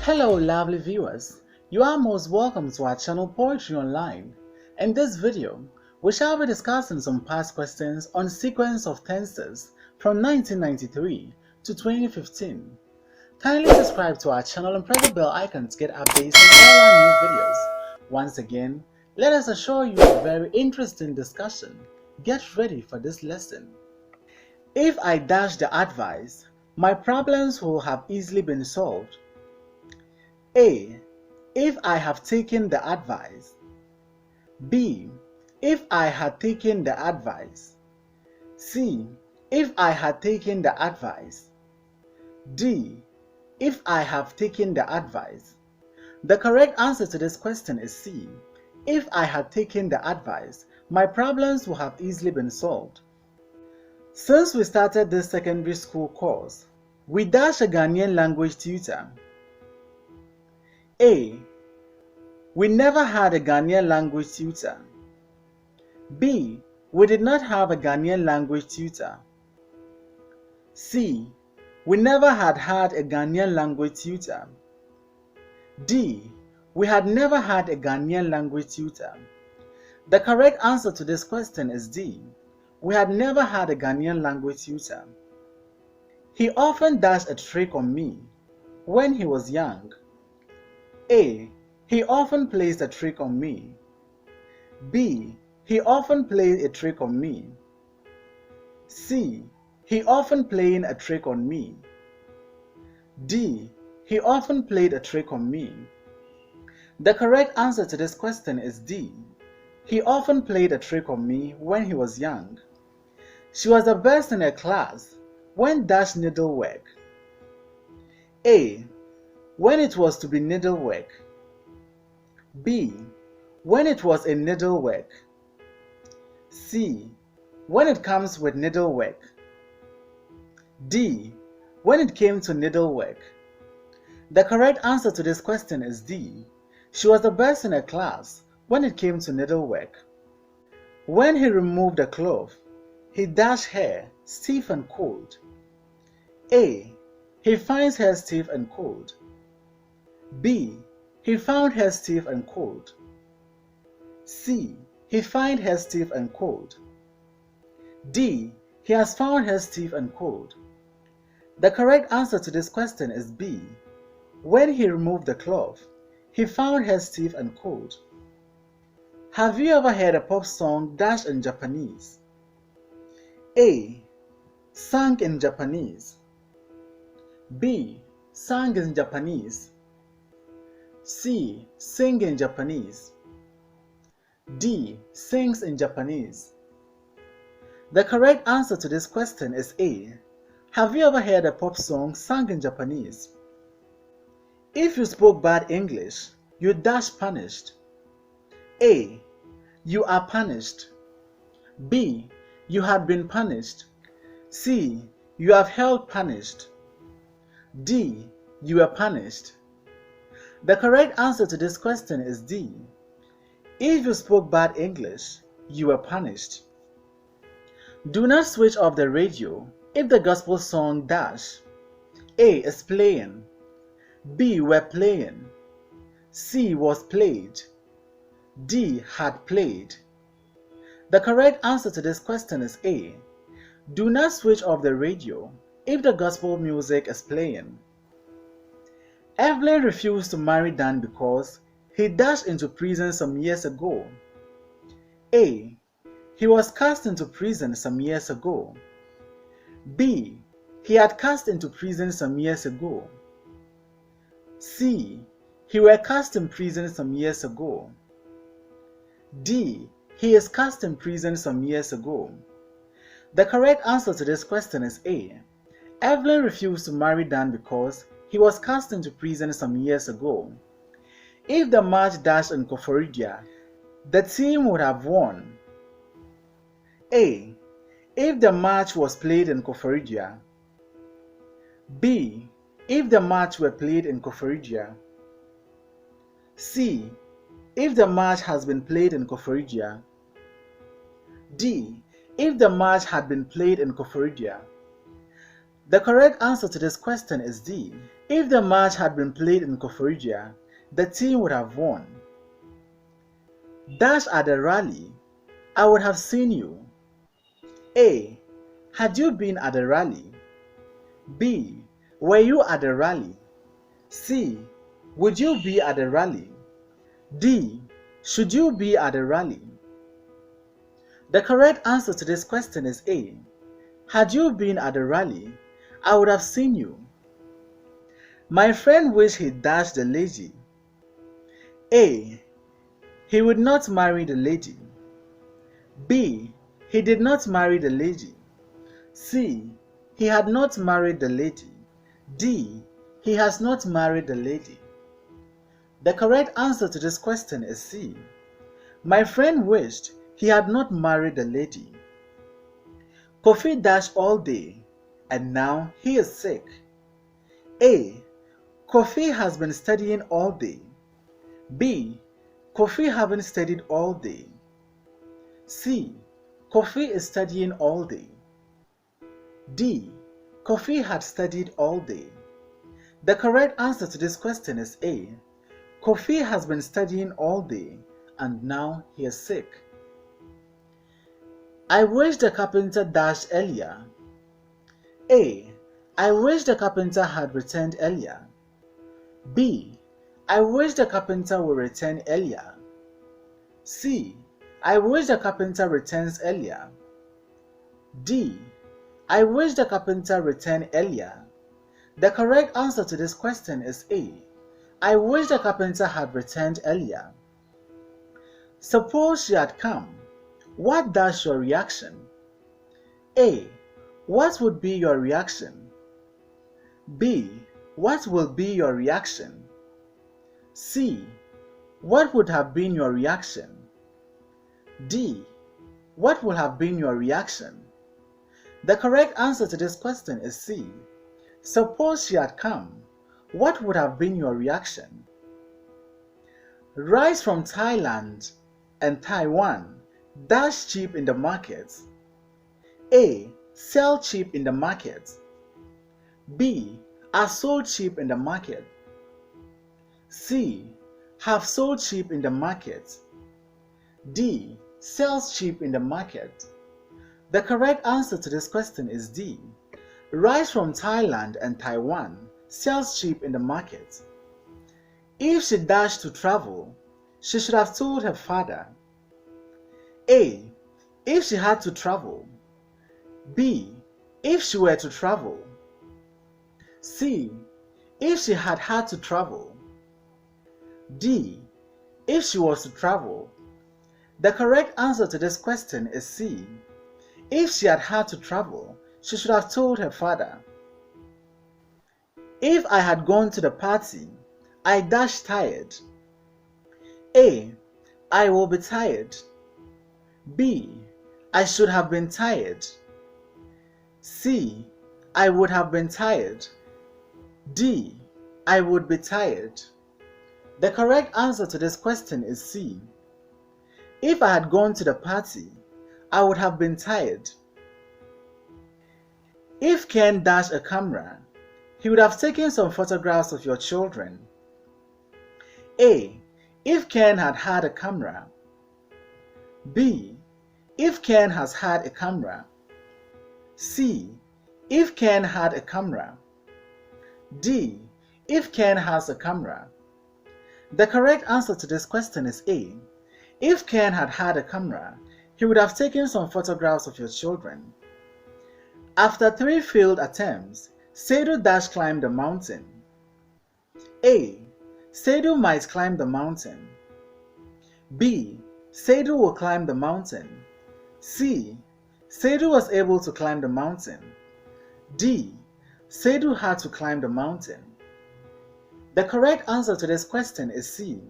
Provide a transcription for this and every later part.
Hello lovely viewers, you are most welcome to our channel Poetry Online. In this video, we shall be discussing some past questions on sequence of tenses from 1993 to 2015. Kindly subscribe to our channel and press the bell icon to get updates on all our new videos. Once again, let us assure you a very interesting discussion. Get ready for this lesson. If I dash the advice, my problems will have easily been solved. A. If I have taken the advice. B. If I had taken the advice. C. If I had taken the advice. D. If I have taken the advice. The correct answer to this question is C. If I had taken the advice, my problems would have easily been solved. Since we started this secondary school course, we dash a Ghanaian language tutor. A. We never had a Ghanaian language tutor. B. We did not have a Ghanaian language tutor. C. We never had a Ghanaian language tutor. D. We had never had a Ghanaian language tutor. The correct answer to this question is D. We had never had a Ghanaian language tutor. He often dashed a trick on me when he was young. A. He often plays a trick on me. B. He often played a trick on me. C. He often playing a trick on me. D. He often played a trick on me. The correct answer to this question is D. He often played a trick on me when he was young. She was the best in her class when dash needlework. A. When it was to be needlework. B. When it was a needlework. C. When it comes with needlework. D. When it came to needlework. The correct answer to this question is D. She was the best in her class when it came to needlework. When he removed the cloth, he dashed her stiff and cold. A. He finds her stiff and cold. B. He found her stiff and cold. C. He find her stiff and cold. D. He has found her stiff and cold. The correct answer to this question is B. When he removed the cloth, he found her stiff and cold. Have you ever heard a pop song dashed in Japanese? A. Sung in Japanese. B. Sang in Japanese. C. Sing in Japanese. D. Sings in Japanese. The correct answer to this question is A. Have you ever heard a pop song sung in Japanese? If you spoke bad English, you dash punished. A. You are punished. B. You had been punished. C. You have held punished. D. You were punished. The correct answer to this question is D. If you spoke bad English, you were punished. Do not switch off the radio if the gospel song dash. A. Is playing. B. Were playing. C. Was played. D. Had played. The correct answer to this question is A. Do not switch off the radio if the gospel music is playing. Evelyn refused to marry Dan because he dashed into prison some years ago. A. He was cast into prison some years ago. B. He had cast into prison some years ago. C. He were cast in prison some years ago. D. He is cast in prison some years ago. The correct answer to this question is A. Evelyn refused to marry Dan because he was cast into prison some years ago. If the match dashed in Koforidua, the team would have won. A. If the match was played in Koforidua. B. If the match were played in Koforidua. C. If the match has been played in Koforidua. D. If the match had been played in Koforidua. The correct answer to this question is D. If the match had been played in Koforidua, the team would have won. Dash at the rally. I would have seen you. A. Had you been at the rally? B. Were you at the rally? C. Would you be at the rally? D. Should you be at the rally? The correct answer to this question is A. Had you been at the rally, I would have seen you. My friend wished he dashed the lady. A. He would not marry the lady. B. He did not marry the lady. C. He had not married the lady. D. He has not married the lady. The correct answer to this question is C. My friend wished he had not married the lady. Kofi dashed all day and now he is sick. A. Kofi has been studying all day. B. Kofi haven't studied all day. C. Kofi is studying all day. D. Kofi had studied all day. The correct answer to this question is A. Kofi has been studying all day and now he is sick. I wish the carpenter dashed earlier. A. I wish the carpenter had returned earlier. B. I wish the carpenter would return earlier. C. I wish the carpenter returns earlier. D. I wish the carpenter returned earlier. The correct answer to this question is A. I wish the carpenter had returned earlier. Suppose she had come. What does your reaction? A. What would be your reaction? B. What will be your reaction? C. What would have been your reaction? D. What would have been your reaction? The correct answer to this question is C. Suppose she had come. What would have been your reaction? Rice from Thailand and Taiwan dash cheap in the market. A. Sell cheap in the market. B. Are sold cheap in the market. C. Have sold cheap in the market. D. Sells cheap in the market. The correct answer to this question is D. Rice from Thailand and Taiwan sells cheap in the market. If she dashed to travel, she should have told her father. A. If she had to travel. B. If she were to travel. C. If she had had to travel. D. If she was to travel. The correct answer to this question is C. If she had had to travel, she should have told her father. If I had gone to the party, I dash tired. A. I will be tired. B. I should have been tired. C. I would have been tired. D. I would be tired. The correct answer to this question is C. If I had gone to the party, I would have been tired. If Ken dashed a camera, he would have taken some photographs of your children. A. If Ken had had a camera. B. If Ken has had a camera. C. If Ken had a camera. D. If Ken has a camera. The correct answer to this question is A. If Ken had had a camera, he would have taken some photographs of your children. After 3 failed attempts, Seidu dash climbed the mountain. A. Seidu might climb the mountain. B. Seidu will climb the mountain. C. Seidu was able to climb the mountain. D. Seidu had to climb the mountain. The correct answer to this question is C.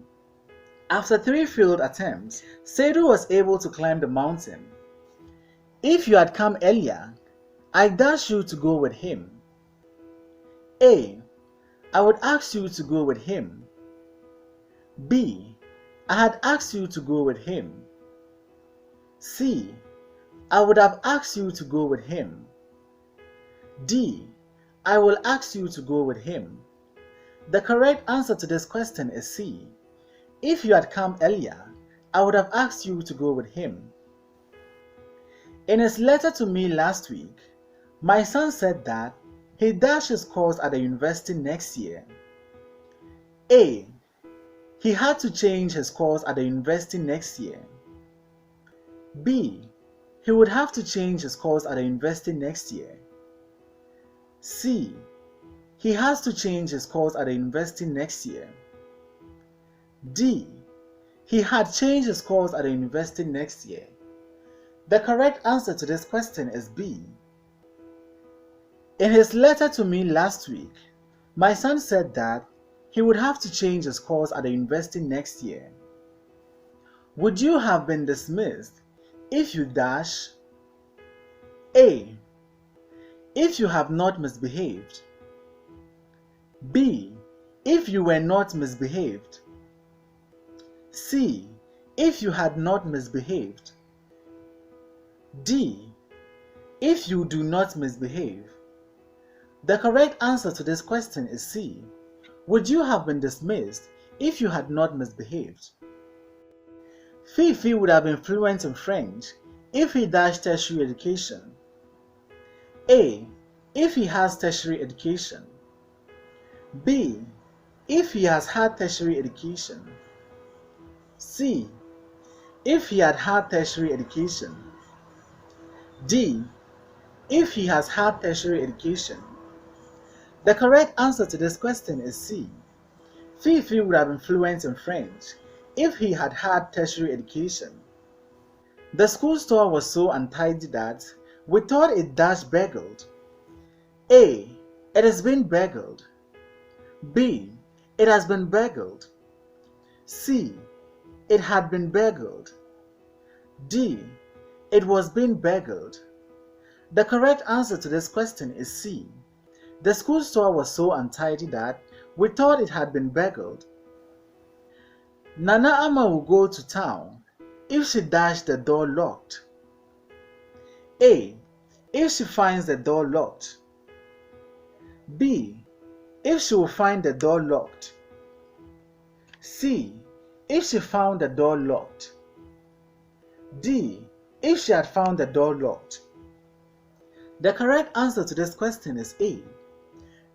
After 3 failed attempts, Seidu was able to climb the mountain. If you had come earlier, I dash you to go with him. A. I would ask you to go with him. B. I had asked you to go with him. C. I would have asked you to go with him. D. I will ask you to go with him. The correct answer to this question is C. If you had come earlier, I would have asked you to go with him. In his letter to me last week, my son said that he dashed his course at the university next year. A. He had to change his course at the university next year. B. He would have to change his course at the university next year. C. He has to change his course at the university next year. D. He had changed his course at the university next year. The correct answer to this question is B. In his letter to me last week, my son said that he would have to change his course at the university next year. Would you have been dismissed if you dash? A. If you have not misbehaved. B. If you were not misbehaved. C. If you had not misbehaved. D. If you do not misbehave. The correct answer to this question is C. Would you have been dismissed if you had not misbehaved? Fifi would have been fluent in French if he dashed tertiary education. A. If he has tertiary education. B. If he has had tertiary education. C. If he had had tertiary education. D. If he has had tertiary education. The correct answer to this question is C. Fifi would have been fluent in French if he had had tertiary education. The school store was so untidy that we thought it dashed burgled. A. It has been burgled. B. It has been burgled. C. It had been burgled. D. It was being burgled. The correct answer to this question is C. The school store was so untidy that we thought it had been burgled. Nana Ama will go to town if she dashed the door locked. A. If she finds the door locked. B. If she will find the door locked. C. If she found the door locked. D. If she had found the door locked. The correct answer to this question is A.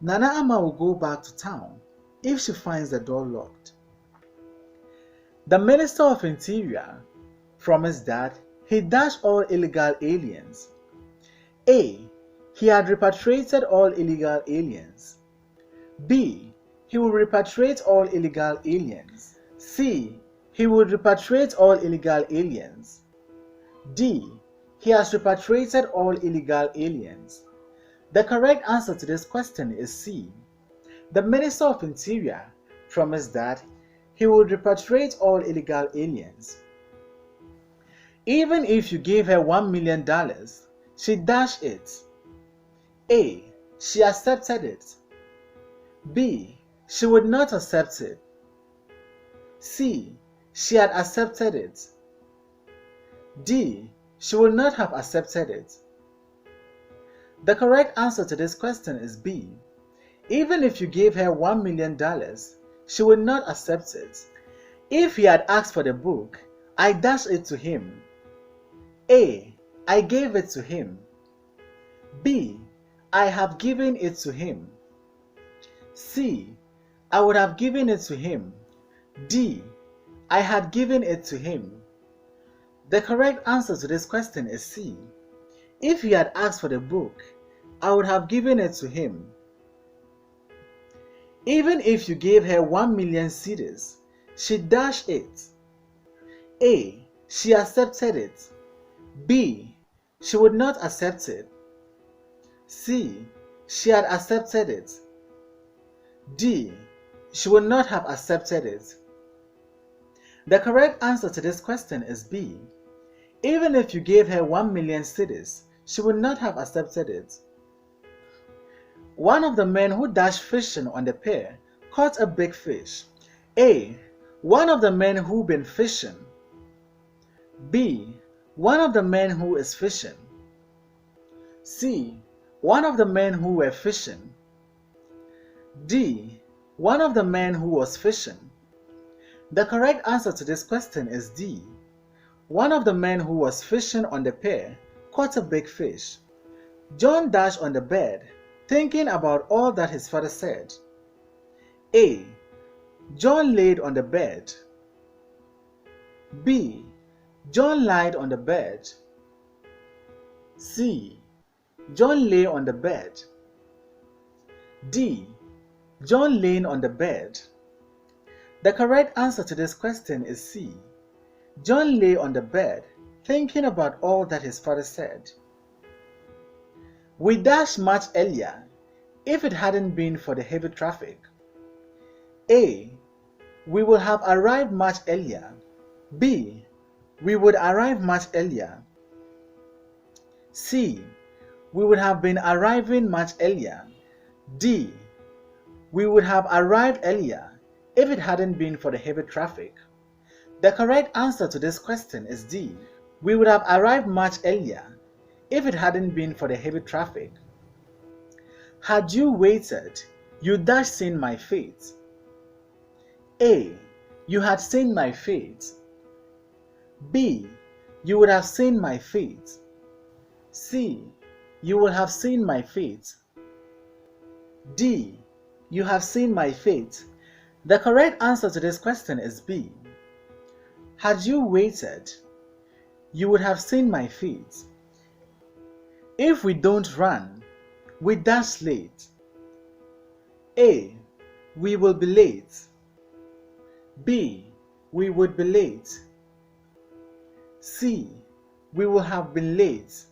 Nana Ama will go back to town if she finds the door locked. The Minister of Interior promised that he dashed all illegal aliens. A. He had repatriated all illegal aliens. B. He will repatriate all illegal aliens. C. He would repatriate all illegal aliens. D. He has repatriated all illegal aliens. The correct answer to this question is C. The Minister of Interior promised that he would repatriate all illegal aliens. Even if you gave her $1 million, she dashed it. A. She accepted it. B. She would not accept it. C. She had accepted it. D. She would not have accepted it. The correct answer to this question is B. Even if you gave her $1 million, she would not accept it. If he had asked for the book, I dashed it to him. A. I gave it to him. B. I have given it to him. C. I would have given it to him. D. I had given it to him. The correct answer to this question is C. If he had asked for the book, I would have given it to him. Even if you gave her 1 million cedis, she dashed it. A. She accepted it. B. She would not accept it. C. She had accepted it. D. She would not have accepted it. The correct answer to this question is B. Even if you gave her 1 million cedis, she would not have accepted it. One of the men who dashed fishing on the pier caught a big fish. A. One of the men who been fishing. B. One of the men who is fishing. C. One of the men who were fishing. D. one of the men who was fishing. The correct answer to this question is D. One of the men who was fishing on the pier caught a big fish. John dashed on the bed, thinking about all that his father said. A. John laid on the bed. B. John lied on the bed. C. John lay on the bed. D. John laying on the bed. The correct answer to this question is C. John lay on the bed, thinking about all that his father said. We dashed much earlier if it hadn't been for the heavy traffic. A. We would have arrived much earlier. B. We would arrive much earlier. C. We would have been arriving much earlier. D. We would have arrived earlier if it hadn't been for the heavy traffic. The correct answer to this question is D. We would have arrived much earlier if it hadn't been for the heavy traffic. Had you waited, you'd have seen my fate. A. You had seen my fate. B. You would have seen my fate. C. You would have seen my fate. D. You have seen my fate. The correct answer to this question is B. Had you waited, you would have seen my fate. If we don't run, we dash late. A. We will be late. B. We would be late. C. We will have been late.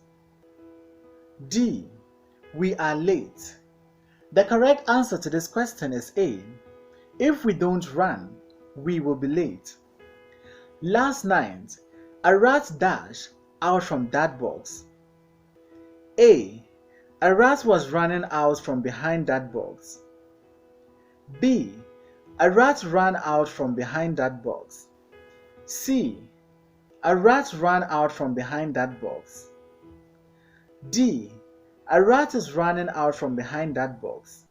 D. We are late. The correct answer to this question is A. If we don't run, we will be late. Last night, a rat dashed out from that box. A. A rat was running out from behind that box. B. A rat ran out from behind that box. C. A rat ran out from behind that box. D. A rat is running out from behind that box.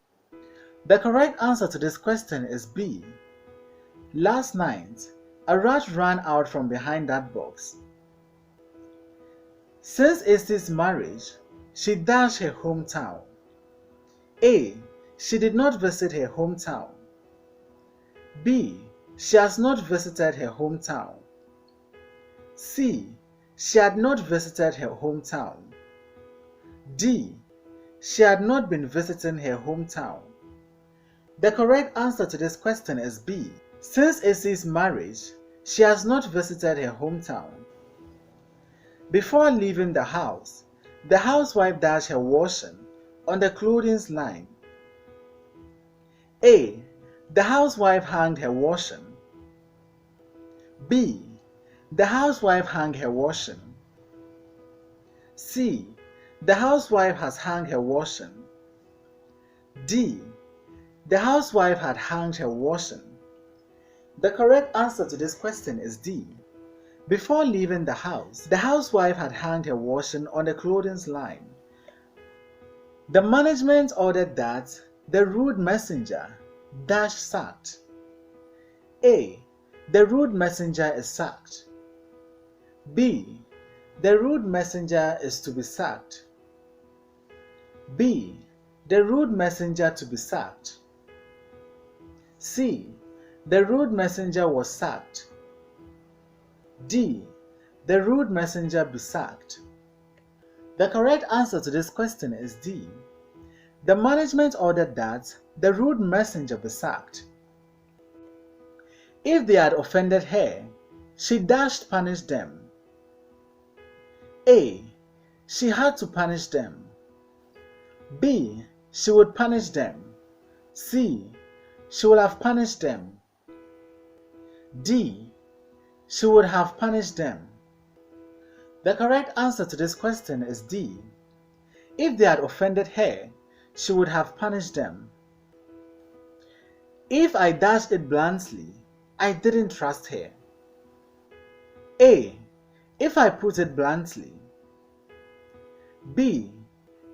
The correct answer to this question is B. Last night, a rat ran out from behind that box. Since Esther's marriage, she dashed her hometown. A. She did not visit her hometown. B. She has not visited her hometown. C. She had not visited her hometown. D. She had not been visiting her hometown. The correct answer to this question is B. Since Esther's marriage, she has not visited her hometown. Before leaving the house, the housewife dashed her washing on the clothing line. A. The housewife hung her washing. B. The housewife hung her washing. C. The housewife has hung her washing. D. The housewife had hung her washing. The correct answer to this question is D. Before leaving the house, the housewife had hung her washing on the clothing line. The management ordered that the rude messenger dash sacked. A. The rude messenger is sacked. B. The rude messenger is to be sacked. B. The rude messenger to be sacked. C. The rude messenger was sacked. D. The rude messenger be sacked. The correct answer to this question is D. The management ordered that the rude messenger be sacked. If they had offended her, she dashed punish them. A. She had to punish them. B. She would punish them. C. She would have punished them. D. She would have punished them. The correct answer to this question is D. If they had offended her, she would have punished them. If I dashed it bluntly, I didn't trust her. A. If I put it bluntly. B.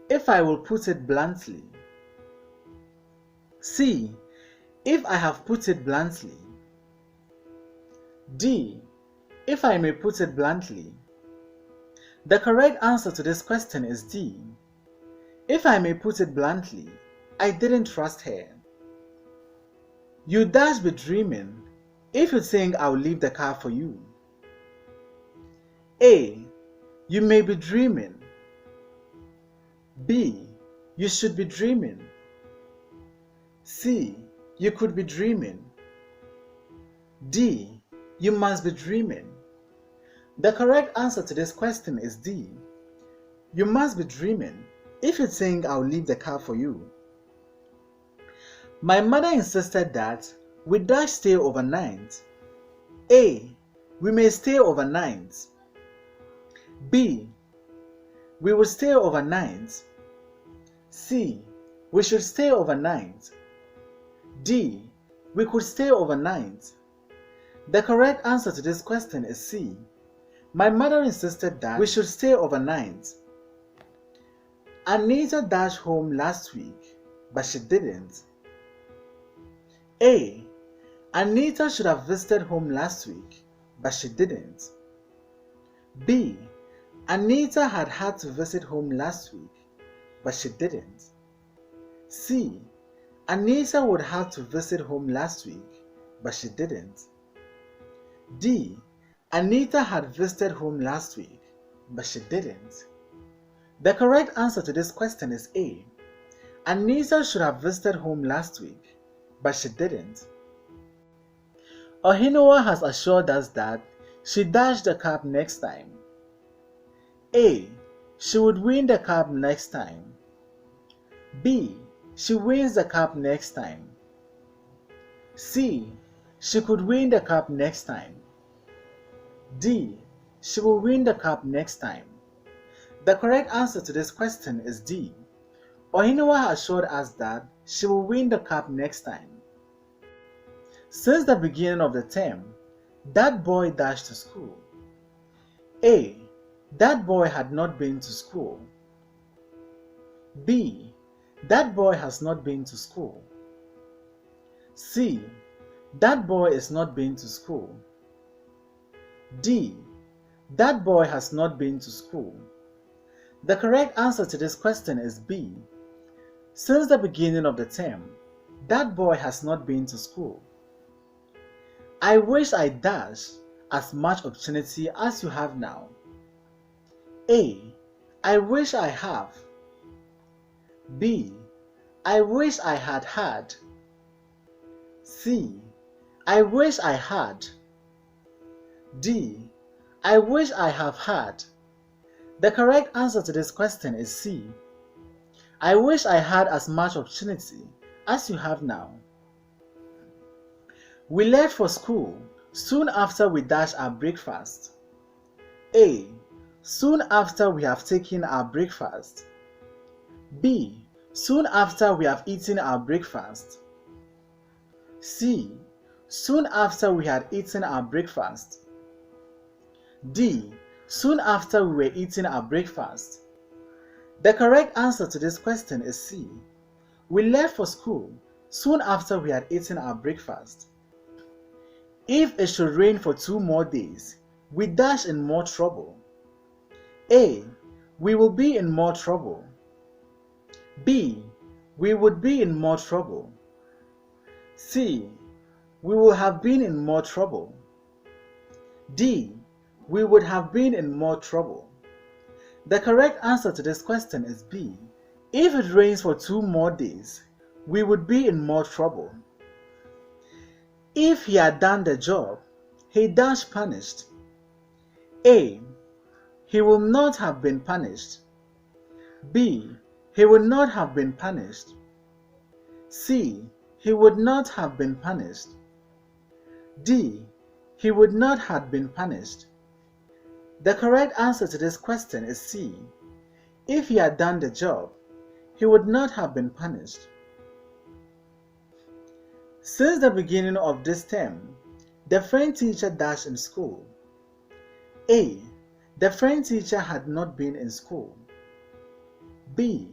If I will put it bluntly. C. if I have put it bluntly. D. If I may put it bluntly. The correct answer to this question is D. If I may put it bluntly, I didn't trust her. You dash be dreaming if you think I'll leave the car for you. A. You may be dreaming. B. You should be dreaming. C. You could be dreaming. D. You must be dreaming. The correct answer to this question is D. You must be dreaming if you think I'll leave the car for you. My mother insisted that we dash stay overnight. A. We may stay overnight. B. We will stay overnight. C. We should stay overnight. D. We could stay overnight. The correct answer to this question is C. My mother insisted that we should stay overnight. Anita dashed home last week, but she didn't. A. Anita should have visited home last week, but she didn't. B. Anita had to visit home last week, but she didn't. C. Anita would have to visit home last week, but she didn't. D. Anita had visited home last week, but she didn't. The correct answer to this question is A. Anita should have visited home last week, but she didn't. Ohinowa has assured us that she dashed the cup next time. A. She would win the cup next time. B. She wins the cup next time. C. She could win the cup next time. D. She will win the cup next time. The correct answer to this question is D. Ohinowa assured us that she will win the cup next time. Since the beginning of the term, that boy dashed to school. A. That boy had not been to school. B. That boy has not been to school. C. That boy is not been to school. D. That boy has not been to school. The correct answer to this question is B. Since the beginning of the term, that boy has not been to school. I wish I dash as much opportunity as you have now. A. I wish I have. B. I wish I had had. C. I wish I had. D. I wish I have had. The correct answer to this question is C. I wish I had as much opportunity as you have now. We left for school soon after we dashed our breakfast. A. Soon after we have taken our breakfast. B. Soon after we have eaten our breakfast. C. Soon after we had eaten our breakfast. D. Soon after we were eating our breakfast. The correct answer to this question is C. We left for school soon after we had eaten our breakfast. If it should rain for 2 more days, we dash in more trouble. A. We will be in more trouble. B. We would be in more trouble. C. We will have been in more trouble. D. We would have been in more trouble. The correct answer to this question is B. If it rains for 2 more days, we would be in more trouble. If he had done the job, he dash punished. A. He will not have been punished. B. He would not have been punished. C. He would not have been punished. D. He would not have been punished. The correct answer to this question is C. If he had done the job, he would not have been punished. Since the beginning of this term, the French teacher dashed in school. A. The French teacher had not been in school. B.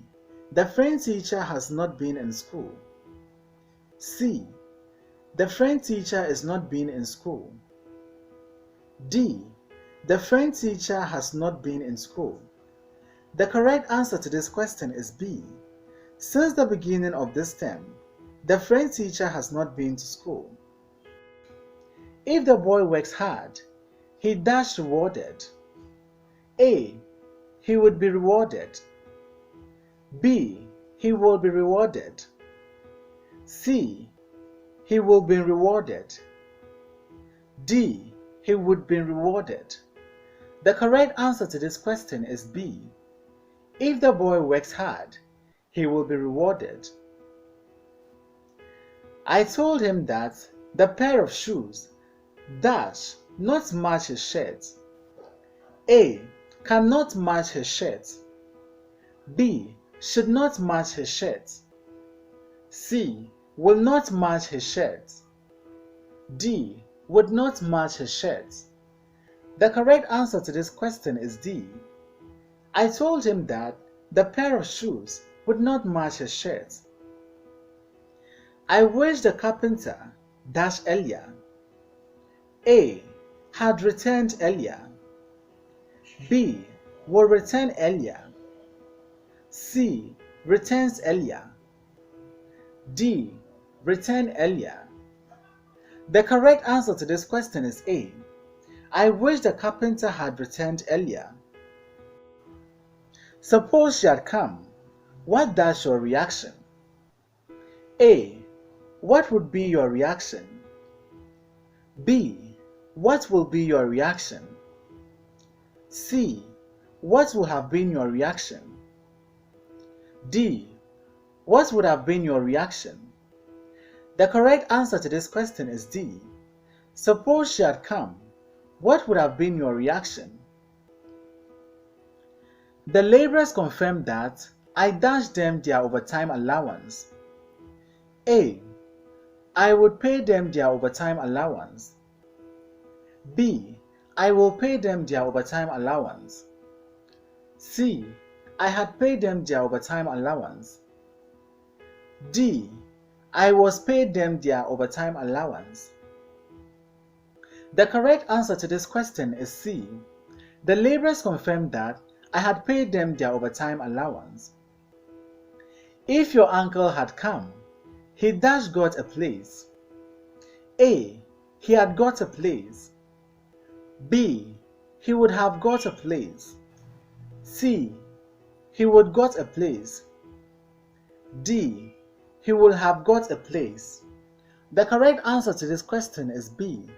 The French teacher has not been in school. C. The French teacher is not been in school. D. The French teacher has not been in school. The correct answer to this question is B. Since the beginning of this term, the French teacher has not been to school. If the boy works hard, he dash rewarded. A. He would be rewarded. B. He will be rewarded. C. He will be rewarded. D. He would be rewarded. The correct answer to this question is B. If the boy works hard, he will be rewarded. I told him that the pair of shoes dash not match his shirt. A. Cannot match his shirt. B. Should not match his shirt. C. Will not match his shirt. D. Would not match his shirt. The correct answer to this question is D. I told him that the pair of shoes would not match his shirt. I wish the carpenter dash earlier. A. Had returned earlier. B. Will return earlier. C. Returns earlier. D. Return earlier. The correct answer to this question is A. I wish the carpenter had returned earlier. Suppose she had come. What dash your reaction? A. What would be your reaction? B. What will be your reaction? C. What will have been your reaction? D. What would have been your reaction? The correct answer to this question is D. Suppose she had come. What would have been your reaction? The laborers confirmed that I dashed them their overtime allowance. A. I would pay them their overtime allowance. B. I will pay them their overtime allowance. C. I had paid them their overtime allowance. D. I was paid them their overtime allowance. The correct answer to this question is C. The laborers confirmed that I had paid them their overtime allowance. If your uncle had come, he dash got a place. A. He had got a place. B. He would have got a place. C. He would got a place. D. He would have got a place. The correct answer to this question is B.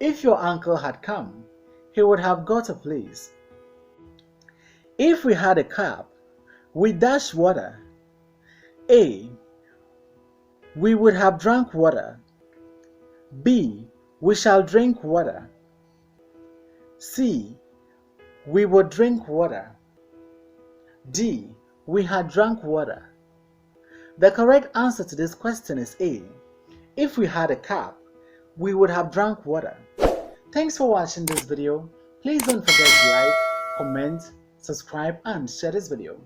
If your uncle had come, he would have got a place. If we had a cup, we dash water. A. We would have drunk water. B. We shall drink water. C. We would drink water. D. We had drunk water. The correct answer to this question is A. If we had a cup, we would have drunk water. Thanks for watching this video. Please don't forget to like, comment, subscribe and share this video.